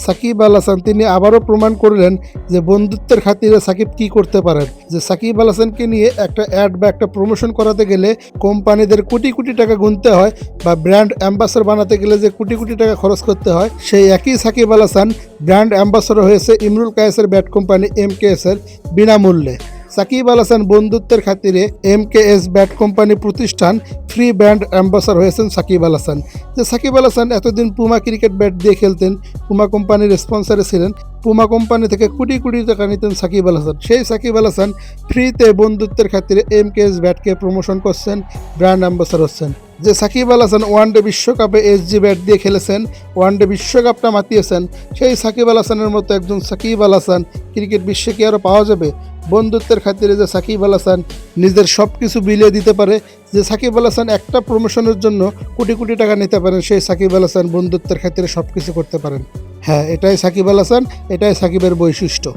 সাকিব আল হাসান তিনি আবারও প্রমাণ করলেন যে বন্ধুত্বের খাতিরে সাকিব কি করতে পারেন। যে সাকিব আল হাসানকে নিয়ে একটা অ্যাড বা একটা প্রমোশন করাতে গেলে কোম্পানিদের কোটি কোটি টাকা গুনতে হয়, বা ব্র্যান্ড অ্যাম্বাসাডর বানাতে গেলে যে কোটি কোটি টাকা খরচ করতে হয়, সেই একই সাকিব আল হাসান ব্র্যান্ড অ্যাম্বাসাডর হয়েছে ইমরুল কায়েসের ব্যাট কোম্পানি MKS এর বিনামূল্যে। সাকিব আল হাসান বন্ধুত্বের খাতিরে MKS ব্যাট কোম্পানি প্রতিষ্ঠান ফ্রি ব্র্যান্ড অ্যাম্বাসাডর হয়েছেন সাকিব আল হাসান। যে সাকিব আল হাসান এতদিন পুমা ক্রিকেট ব্যাট দিয়ে খেলতেন, পুমা কোম্পানির স্পন্সরে ছিলেন, পুমা কোম্পানি থেকে কোটি কোটি টাকা নিতেন সাকিব আল হাসান। সেই সাকিব আল হাসান ফ্রিতে বন্ধুত্বের খাতিরে MKS ব্যাটকে প্রমোশন করছেন, ব্র্যান্ড অ্যাম্বাসাডর হচ্ছেন। যে সাকিব আল হাসান ওয়ানডে বিশ্বকাপে SG ব্যাট দিয়ে খেলেছেন, ওয়ানডে বিশ্বকাপটা মাতিয়েছেন, সেই সাকিব আল হাসানের মতো একজন সাকিব আল হাসান ক্রিকেট বিশ্বে কি আরও পাওয়া যাবে? বন্ধুত্বের খাতিরে যে সাকিব আল হাসান নিজের সব কিছু বিলিয়ে দিতে পারে, যে সাকিব আল হাসান একটা প্রমোশনের জন্য কোটি কোটি টাকা নিতে পারেন, সেই সাকিব আল হাসান বন্ধুত্বের খাতিরে সব কিছু করতে পারেন। হ্যাঁ, এটাই সাকিব আল হাসান, এটাই সাকিবের বৈশিষ্ট্য।